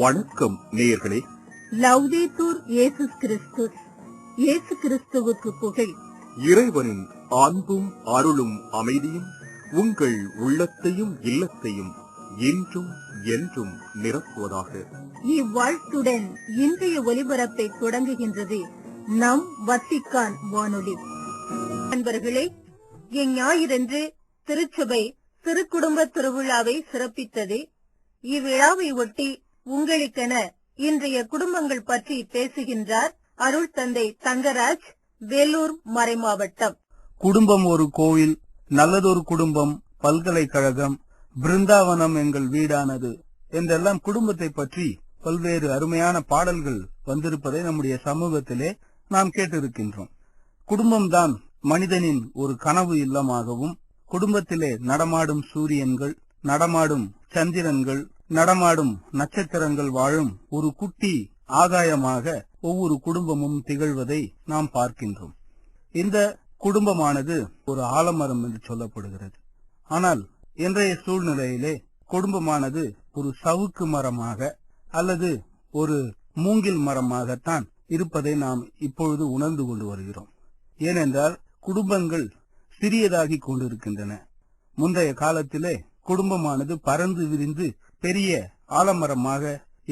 வணக்கம் நேயர்களே. லவ்தேத்தூர் இயேசுஸ் கிறிஸ்துஸ். இயேசு கிறிஸ்துவுக்கு புகழ். இறைவனின் அன்பும் அருளும் அமைதியும் உங்கள் உள்ளத்தையும் இல்லத்தையும் இன்றும் என்றும் நிரப்புவதாக. இவ்வாழ்த்துடன் இன்றைய ஒலிபரப்பை தொடங்குகின்றது நம் வத்திக்கான் வானொலி. நண்பர்களே, இஞ்ஞாயிறன்று திருச்சபை திருக்குடும்ப திருவிழாவை சிறப்பித்தது. இவ்விழாவை ஒட்டி உங்களுக்கென இன்றைய குடும்பங்கள் பற்றி பேசுகின்றார் அருள் தந்தை தங்கராஜ், வேலூர் மறைமாவட்டம். குடும்பம் ஒரு கோவில், நல்லதொரு குடும்பம் பல்கலைக்கழகம், பிருந்தாவனம் எங்கள் வீடானது என்றெல்லாம் குடும்பத்தை பற்றி பல்வேறு அருமையான பாடல்கள் வந்திருப்பதை நம்முடைய சமூகத்திலே நாம் கேட்டிருக்கின்றோம். குடும்பம்தான் மனிதனின் ஒரு கனவு இல்லமாகவும், குடும்பத்திலே நடமாடும் சூரியன்கள், நடமாடும் சந்திரன்கள், நடமாடும் நட்சத்திரங்கள் வாழும் ஒரு குட்டி ஆகாயமாக ஒவ்வொரு குடும்பமும் திகழ்வதை நாம் பார்க்கின்றோம். இந்த குடும்பமானது ஒரு ஆலமரம் என்று சொல்லப்படுகிறது. ஆனால் இன்றைய சூழ்நிலையிலே குடும்பமானது ஒரு சவுக்கு மரமாக அல்லது ஒரு மூங்கில் மரமாகத்தான் இருப்பதை நாம் இப்பொழுது உணர்ந்து கொண்டு வருகிறோம். ஏனென்றால் குடும்பங்கள் சிறியதாகிக் கொண்டிருக்கின்றன. முந்தைய காலத்திலே குடும்பமானது பறந்து விரிந்து பெரிய ஆலமரமாக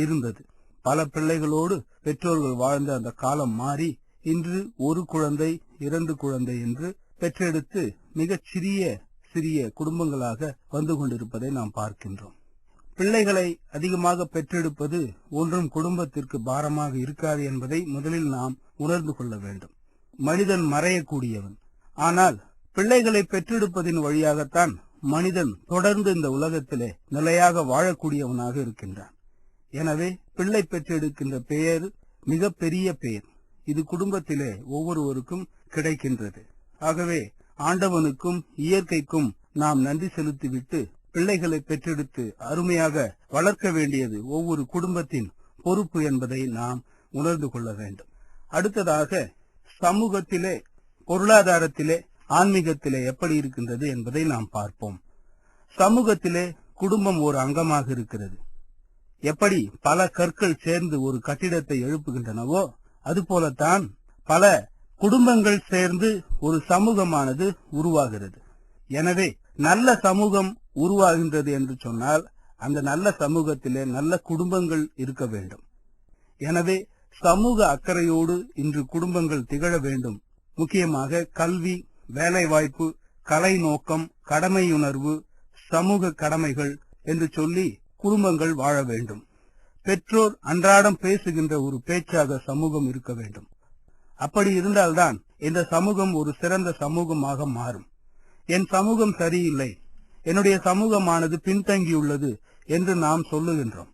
இருந்தது. பல பிள்ளைகளோடு பெற்றோர்கள் வாழ்ந்த அந்த காலம் மாறி இன்று ஒரு குழந்தை, 2 குழந்தை என்று பெற்றெடுத்து மிகச் சிறிய குடும்பங்களாக வந்து கொண்டிருப்பதை நாம் பார்க்கின்றோம். பிள்ளைகளை அதிகமாக பெற்றெடுப்பது ஒன்றும் குடும்பத்திற்கு பாரமாக இருக்காது என்பதை முதலில் நாம் உணர்ந்து கொள்ள வேண்டும். மனிதன் மறையக்கூடியவன். ஆனால் பிள்ளைகளை பெற்றெடுப்பதின் வழியாகத்தான் மனிதன் தொடர்ந்து இந்த உலகத்திலே நிலையாக வாழக்கூடியவனாக இருக்கின்றான். எனவே பிள்ளை பெற்றெடுக்கின்ற பெயர் மிக பெரிய பெயர். இது குடும்பத்திலே ஒவ்வொருவருக்கும் கிடைக்கின்றது. ஆகவே ஆண்டவனுக்கும் இயற்கைக்கும் நாம் நன்றி செலுத்திவிட்டு பிள்ளைகளை பெற்றெடுத்து அருமையாக வளர்க்க வேண்டியது ஒவ்வொரு குடும்பத்தின் பொறுப்பு என்பதை நாம் உணர்ந்து கொள்ள வேண்டும். அடுத்ததாக சமூகத்திலே, பொருளாதாரத்திலே, ஆன்மீகத்திலே எப்படி இருக்கின்றது என்பதை நாம் பார்ப்போம். சமூகத்திலே குடும்பம் ஒரு அங்கமாக இருக்கிறது. எப்படி பல கற்கள் சேர்ந்து ஒரு கட்டிடத்தை எழுப்புகின்றனவோ அதுபோலத்தான் பல குடும்பங்கள் சேர்ந்து ஒரு சமூகமானது உருவாகிறது. எனவே நல்ல சமூகம் உருவாகின்றது என்று சொன்னால் அந்த நல்ல சமூகத்திலே நல்ல குடும்பங்கள் இருக்க வேண்டும். எனவே சமூக அக்கறையோடு இன்று குடும்பங்கள் திகழ வேண்டும். முக்கியமாக கல்வி, வேலைவாய்ப்பு, கலை நோக்கம், கடமையுணர்வு, சமூக கடமைகள் என்று சொல்லி குடும்பங்கள் வாழ வேண்டும். பெற்றோர் அன்றாடம் பேசுகின்ற ஒரு பேச்சாக சமூகம் இருக்க வேண்டும். அப்படி இருந்தால்தான் இந்த சமூகம் ஒரு சிறந்த சமூகமாக மாறும். என் சமூகம் சரியில்லை, என்னுடைய சமூகமானது பின்தங்கியுள்ளது என்று நாம் சொல்லுகின்றோம்.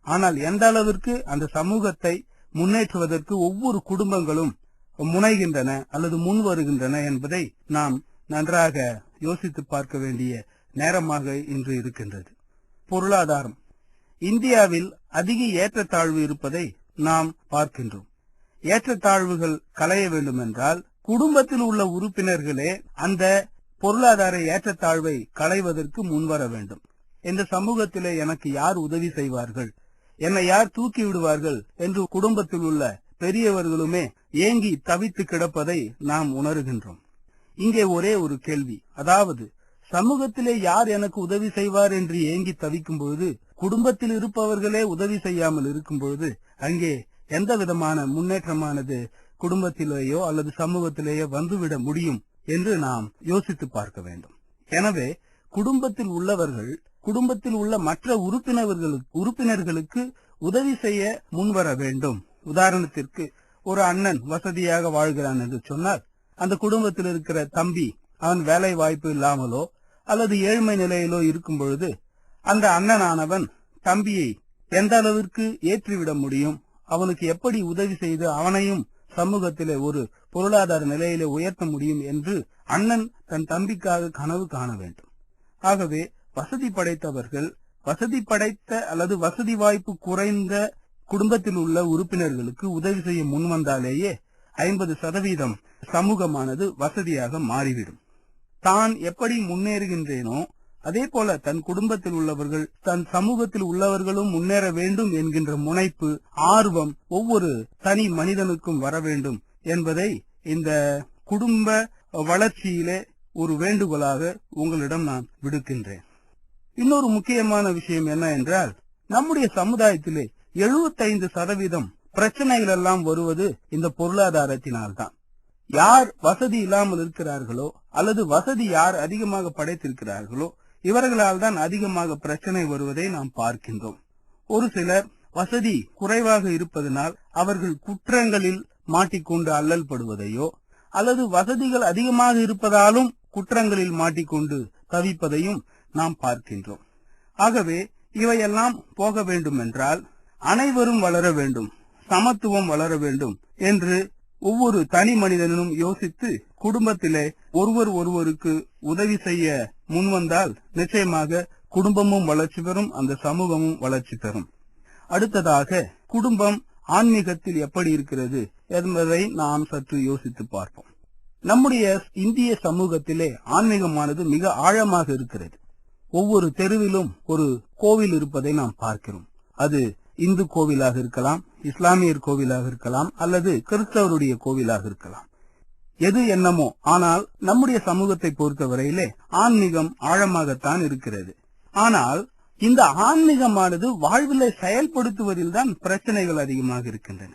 ஆனால் எந்த அளவிற்கு அந்த சமூகத்தை முன்னேற்றுவதற்கு ஒவ்வொரு குடும்பங்களும் முனைகின்றன அல்லது முன் வருகின்றன என்பதை நாம் நன்றாக யோசித்து பார்க்க வேண்டிய நேரமாக இன்று இருக்கின்றது. பொருளாதாரம். இந்தியாவில் அதிக ஏற்றத்தாழ்வு இருப்பதை நாம் பார்க்கின்றோம். ஏற்றத்தாழ்வுகள் களைய வேண்டும் என்றால் குடும்பத்தில் உள்ள உறுப்பினர்களே அந்த பொருளாதார ஏற்றத்தாழ்வை களைவதற்கு முன்வர வேண்டும். இந்த சமூகத்திலே எனக்கு யார் உதவி செய்வார்கள், என்னை யார் தூக்கி விடுவார்கள் என்று குடும்பத்தில் உள்ள பெரியவர்களுமே ஏங்கி தவித்து கிடப்பதை நாம் உணர்கின்றோம். இங்கே ஒரே ஒரு கேள்வி, அதாவது சமூகத்திலே யார் எனக்கு உதவி செய்வார் என்று ஏங்கி தவிக்கும் பொழுது, குடும்பத்தில் இருப்பவர்களே உதவி செய்யாமல் இருக்கும் பொழுது அங்கே எந்த விதமான முன்னேற்றமானது குடும்பத்திலேயோ அல்லது சமூகத்திலேயோ வந்துவிட முடியும் என்று நாம் யோசித்து பார்க்க வேண்டும். எனவே குடும்பத்தில் உள்ளவர்கள் குடும்பத்தில் உள்ள மற்ற உறுப்பினர்களுக்கு உதவி செய்ய முன்வர வேண்டும். உதாரணத்திற்கு ஒரு அண்ணன் வசதியாக வாழ்கிறான் என்று சொன்னால் அந்த குடும்பத்தில் இருக்கிற தம்பி அவன் வேலை வாய்ப்பு இல்லாமலோ அல்லது ஏழ்மை நிலையிலோ இருக்கும் பொழுது அந்த அண்ணனானவன் தம்பியை எந்த அளவிற்கு ஏற்றிவிட முடியும், அவனுக்கு எப்படி உதவி செய்து அவனையும் சமூகத்திலே ஒரு பொருளாதார நிலையிலே உயர்த்த முடியும் என்று அண்ணன் தன் தம்பிக்காக கனவு காண வேண்டும். ஆகவே வசதி படைத்தவர்கள், வசதி படைத்த அல்லது வசதி வாய்ப்பு குறைந்த குடும்பத்தில் உள்ள உறுப்பினர்களுக்கு உதவி செய்ய முன்வந்தாலேயே 50% சமூகமானது வசதியாக மாறிவிடும். தான் எப்படி முன்னேறுகின்றேனோ அதே போல தன் குடும்பத்தில் உள்ளவர்கள் தன் சமூகத்தில் உள்ளவர்களும் முன்னேற வேண்டும் என்கின்ற முனைப்பு, ஆர்வம் ஒவ்வொரு தனி மனிதனுக்கும் வர வேண்டும் என்பதை இந்த குடும்ப வளர்ச்சியிலே ஒரு வேண்டுகோளாக உங்களிடம் நான் விடுக்கின்றேன். இன்னொரு முக்கியமான விஷயம் என்ன என்றால், நம்முடைய சமுதாயத்திலே 75% பிரச்சனைகள் எல்லாம் வருவது இந்த பொருளாதாரத்தினால்தான். யார் வசதி இல்லாமல் இருக்கிறார்களோ அல்லது வசதி யார் அதிகமாக படைத்திருக்கிறார்களோ இவர்களால் தான் அதிகமாக பிரச்சனை வருவதை நாம் பார்க்கின்றோம். ஒரு சிலர் வசதி குறைவாக இருப்பதனால் அவர்கள் குற்றங்களில் மாட்டிக்கொண்டு அல்லல் படுவதையோ அல்லது வசதிகள் அதிகமாக இருப்பதாலும் குற்றங்களில் மாட்டிக்கொண்டு தவிப்பதையும் நாம் பார்க்கின்றோம். ஆகவே இவையெல்லாம் போக வேண்டும் என்றால் அனைவரும் வளர வேண்டும், சமத்துவம் வளர வேண்டும் என்று ஒவ்வொரு தனி மனிதனும் யோசித்து குடும்பத்திலே ஒருவருக்கு உதவி செய்ய முன்வந்தால் நிச்சயமாக குடும்பமும் வளர்ச்சி பெறும், அந்த சமூகமும் வளர்ச்சி பெறும். அடுத்ததாக குடும்பம் ஆன்மீகத்தில் எப்படி இருக்கிறது என்பதை நாம் சற்று யோசித்து பார்ப்போம். நம்முடைய இந்திய சமூகத்திலே ஆன்மீகமானது மிக ஆழமாக இருக்கிறது. ஒவ்வொரு தெருவிலும் ஒரு கோவில் இருப்பதை நாம் பார்க்கிறோம். அது இந்து கோவிலாக இருக்கலாம், இஸ்லாமியர் கோவிலாக இருக்கலாம், அல்லது கிறிஸ்தவருடைய கோவிலாக இருக்கலாம். எது என்னமோ, ஆனால் நம்முடைய சமூகத்தை பொறுத்தவரையிலே ஆன்மீகம் ஆழமாகத்தான் இருக்கிறது. ஆனால் இந்த ஆன்மீகமானது வாழ்விலை செயல்படுத்துவதில் தான் பிரச்சனைகள் அதிகமாக இருக்கின்றன.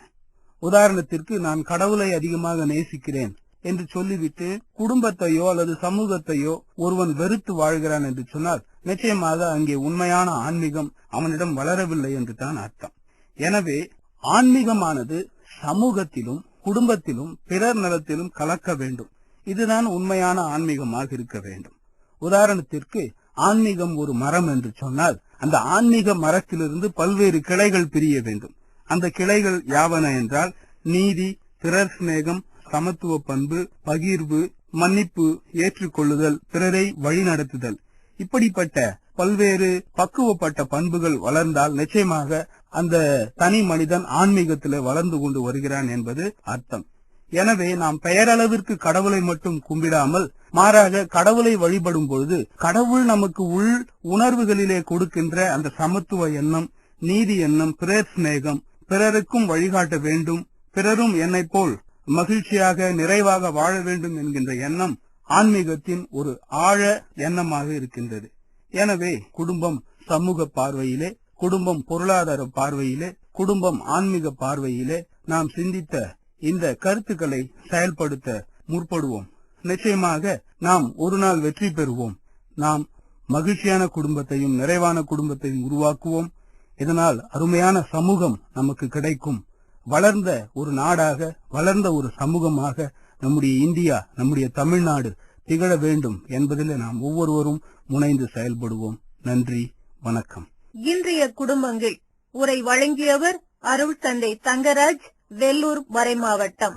உதாரணத்திற்கு, நான் கடவுளை அதிகமாக நேசிக்கிறேன் என்று சொல்லிவிட்டு குடும்பத்தையோ அல்லது சமூகத்தையோ ஒருவன் வெறுத்து வாழ்கிறான் என்று சொன்னால் நிச்சயமாக அங்கே உண்மையான ஆன்மீகம் அவனிடம் வளரவில்லை என்று தான் அர்த்தம். எனவே ஆன்மீகமானது சமூகத்திலும் குடும்பத்திலும் பிறர் நலத்திலும் கலக்க வேண்டும். இதுதான் உண்மையான ஆன்மீகமாக இருக்க வேண்டும். உதாரணத்திற்கு, ஆன்மீகம் ஒரு மரம் என்று சொன்னால் அந்த ஆன்மீக மரத்திலிருந்து பல்வேறு கிளைகள் பிரிய வேண்டும். அந்த கிளைகள் யாவன என்றால் நீதி, பிறர் சிநேகம், சமத்துவ பண்பு, பகிர்வு, மன்னிப்பு, ஏற்றுக்கொள்ளுதல், பிறரை வழிநடத்துதல். இப்படிப்பட்ட பல்வேறு பக்குவப்பட்ட பண்புகள் வளர்ந்தால் நிச்சயமாக அந்த தனி மனிதன் ஆன்மீகத்திலே வளர்ந்து கொண்டு வருகிறான் என்பது அர்த்தம். எனவே நாம் பெயரளவிற்கு கடவுளை மட்டும் கும்பிடாமல் மாறாக கடவுளை வழிபடும் பொழுது கடவுள் நமக்கு உள் உணர்வுகளிலே கொடுக்கின்ற அந்த சமத்துவ எண்ணம், நீதி எண்ணம், பிறர் சிநேகம், பிறருக்கும் வழிகாட்ட வேண்டும், பிறரும் என்னை போல் மகிழ்ச்சியாக நிறைவாக வாழ வேண்டும் என்கின்ற எண்ணம் ஆன்மீகத்தின் ஒரு ஆழ எண்ணமாக இருக்கின்றது. எனவே குடும்பம் சமூக பார்வையிலே, குடும்பம் பொருளாதார பார்வையிலே, குடும்பம் ஆன்மீக பார்வையிலே நாம் சிந்தித்த இந்த கருத்துக்களை செயல்படுத்த முற்படுவோம். நிச்சயமாக நாம் ஒரு நாள் வெற்றி பெறுவோம். நாம் மகிழ்ச்சியான குடும்பத்தையும் நிறைவான குடும்பத்தையும் உருவாக்குவோம். இதனால் அருமையான சமூகம் நமக்கு கிடைக்கும். வளர்ந்த ஒரு நாடாக, வளர்ந்த ஒரு சமூகமாக நம்முடைய இந்தியா, நம்முடைய தமிழ்நாடு திகழ வேண்டும் என்பதில் நாம் ஒவ்வொருவரும் முனைந்து செயல்படுவோம். நன்றி, வணக்கம். இன்றைய குடும்பங்கள் உரை வழங்கியவர் அருள் தந்தை தங்கராஜ், வெள்ளூர் மறைமாவட்டம்.